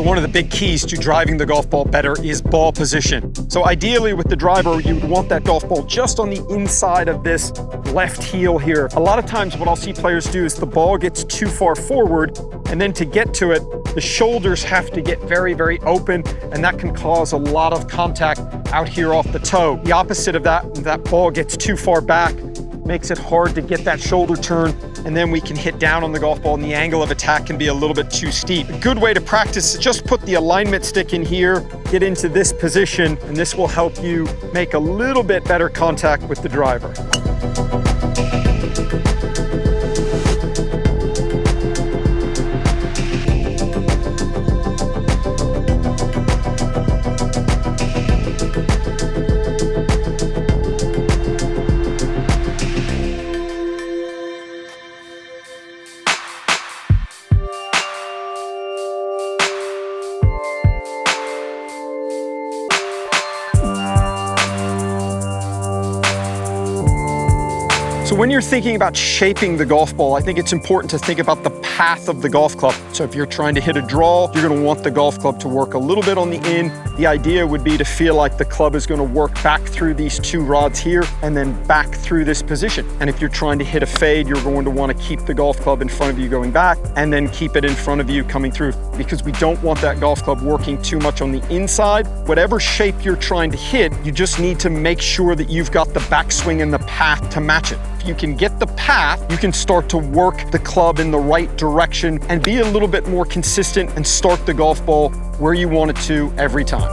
one of the big keys to driving the golf ball better is ball position. So ideally with the driver, you would want that golf ball just on the inside of this left heel here. A lot of times what I'll see players do is the ball gets too far forward, and then to get to it, the shoulders have to get very, very open, and that can cause a lot of contact out here off the toe. The opposite of that, that ball gets too far back, makes it hard to get that shoulder turn, and then we can hit down on the golf ball and the angle of attack can be a little bit too steep. A good way to practice is just put the alignment stick in here, get into this position, and this will help you make a little bit better contact with the driver. So when you're thinking about shaping the golf ball, I think it's important to think about the path of the golf club. So if you're trying to hit a draw, you're going to want the golf club to work a little bit on the in. The idea would be to feel like the club is going to work back through these two rods here and then back through this position. And if you're trying to hit a fade, you're going to want to keep the golf club in front of you going back and then keep it in front of you coming through, because we don't want that golf club working too much on the inside. Whatever shape you're trying to hit, you just need to make sure that you've got the backswing and the path to match it. If you can get the path, you can start to work the club in the right direction and be a little bit more consistent and start the golf ball where you want it to every time.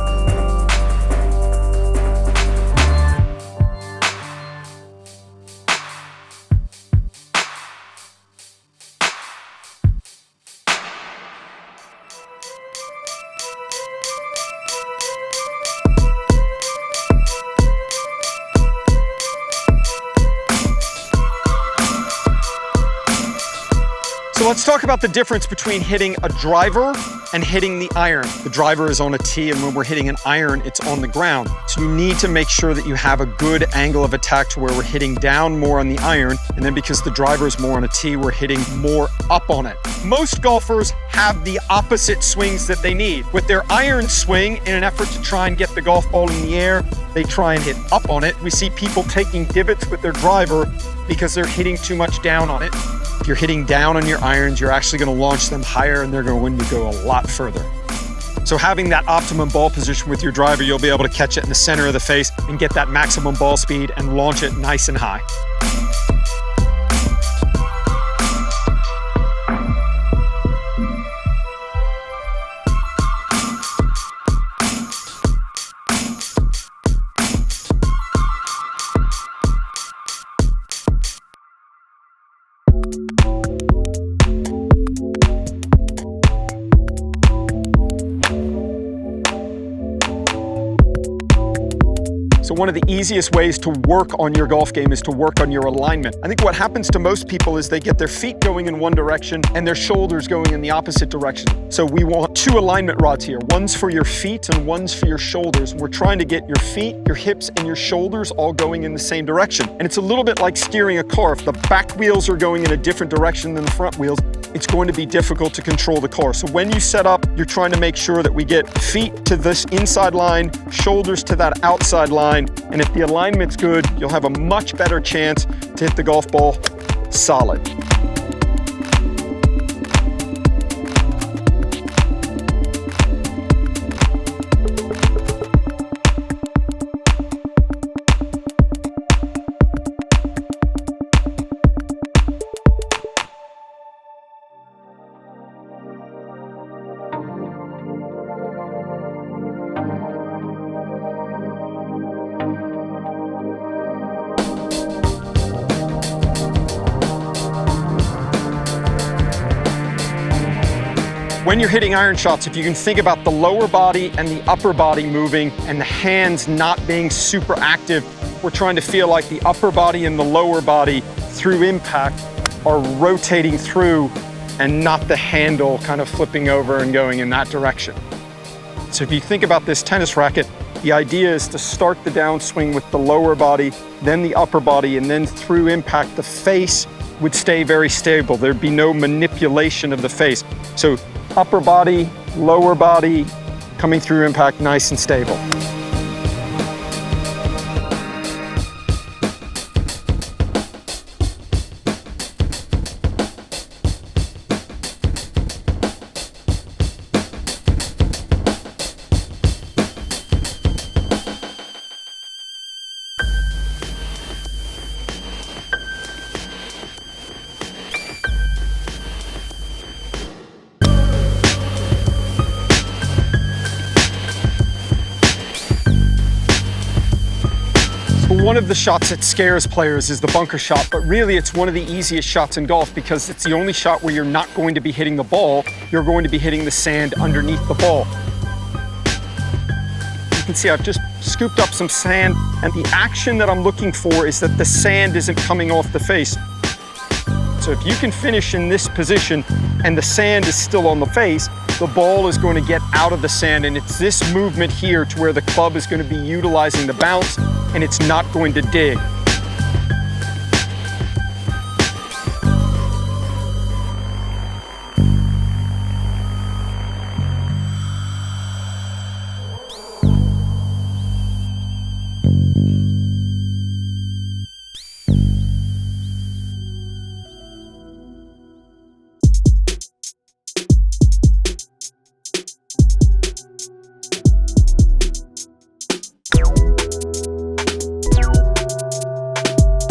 So let's talk about the difference between hitting a driver and hitting the iron. The driver is on a tee, and when we're hitting an iron, it's on the ground. So you need to make sure that you have a good angle of attack to where we're hitting down more on the iron, and then because the driver is more on a tee, we're hitting more up on it. Most golfers have the opposite swings that they need. With their iron swing, in an effort to try and get the golf ball in the air, they try and hit up on it. We see people taking divots with their driver because they're hitting too much down on it. If you're hitting down on your irons, you're actually going to launch them higher and they're going to go a lot further. So having that optimum ball position with your driver, you'll be able to catch it in the center of the face and get that maximum ball speed and launch it nice and high. So one of the easiest ways to work on your golf game is to work on your alignment. I think what happens to most people is they get their feet going in one direction and their shoulders going in the opposite direction. So we want two alignment rods here. One's for your feet and one's for your shoulders. We're trying to get your feet, your hips, and your shoulders all going in the same direction. And it's a little bit like steering a car. If the back wheels are going in a different direction than the front wheels, it's going to be difficult to control the car. So when you set up, you're trying to make sure that we get feet to this inside line, shoulders to that outside line, and if the alignment's good, you'll have a much better chance to hit the golf ball solid. When you're hitting iron shots, if you can think about the lower body and the upper body moving and the hands not being super active, we're trying to feel like the upper body and the lower body through impact are rotating through and not the handle kind of flipping over and going in that direction. So if you think about this tennis racket, the idea is to start the downswing with the lower body, then the upper body, and then through impact, the face would stay very stable. There'd be no manipulation of the face. So upper body, lower body coming through impact nice and stable. One of the shots that scares players is the bunker shot, but really it's one of the easiest shots in golf because it's the only shot where you're not going to be hitting the ball, you're going to be hitting the sand underneath the ball. You can see I've just scooped up some sand, and the action that I'm looking for is that the sand isn't coming off the face. So if you can finish in this position and the sand is still on the face, the ball is going to get out of the sand, and it's this movement here to where the club is going to be utilizing the bounce and it's not going to dig.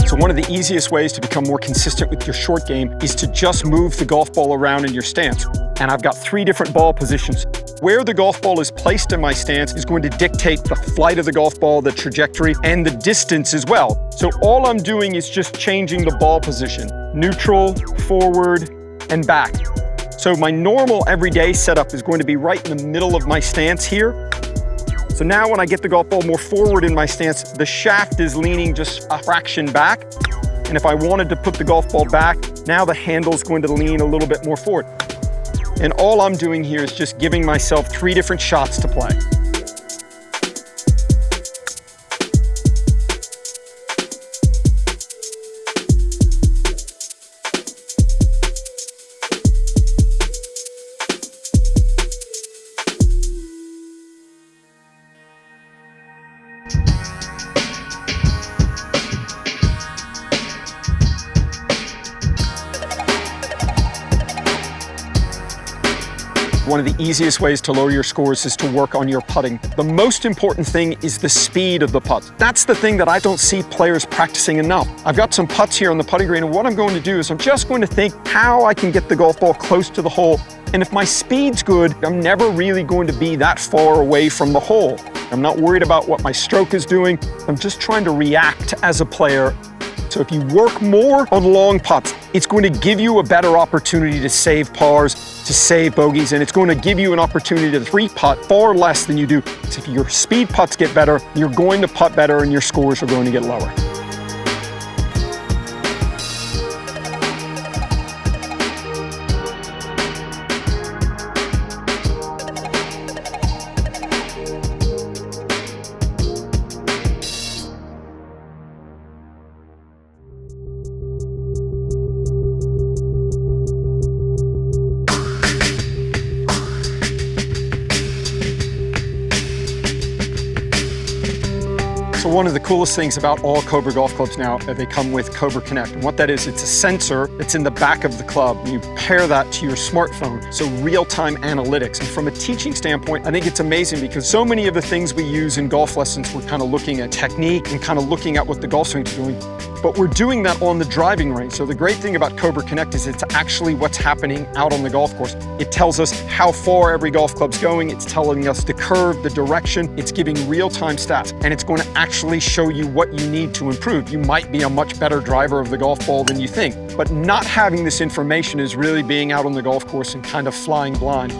So one of the easiest ways to become more consistent with your short game is to just move the golf ball around in your stance. And I've got 3 different ball positions. Where the golf ball is placed in my stance is going to dictate the flight of the golf ball, the trajectory, and the distance as well. So all I'm doing is just changing the ball position. Neutral, forward, and back. So my normal everyday setup is going to be right in the middle of my stance here. So now when I get the golf ball more forward in my stance, the shaft is leaning just a fraction back. And if I wanted to put the golf ball back, now the handle is going to lean a little bit more forward. And all I'm doing here is just giving myself 3 different shots to play. One of the easiest ways to lower your scores is to work on your putting. The most important thing is the speed of the putt. That's the thing that I don't see players practicing enough. I've got some putts here on the putting green, and what I'm going to do is I'm just going to think how I can get the golf ball close to the hole. And if my speed's good, I'm never really going to be that far away from the hole. I'm not worried about what my stroke is doing. I'm just trying to react as a player. So if you work more on long putts, it's going to give you a better opportunity to save pars, to save bogeys, and it's going to give you an opportunity to 3-putt far less than you do. So if your speed putts get better, you're going to putt better and your scores are going to get lower. So one of the coolest things about all Cobra golf clubs now, they come with Cobra Connect. And what that is, it's a sensor that's in the back of the club. And you pair that to your smartphone, so real-time analytics. And from a teaching standpoint, I think it's amazing because so many of the things we use in golf lessons, we're kind of looking at technique and kind of looking at what the golf swing is doing. But we're doing that on the driving range. So the great thing about Cobra Connect is it's actually what's happening out on the golf course. It tells us how far every golf club's going. It's telling us the curve, the direction. It's giving real-time stats. And it's going to actually show you what you need to improve. You might be a much better driver of the golf ball than you think. But not having this information is really being out on the golf course and kind of flying blind.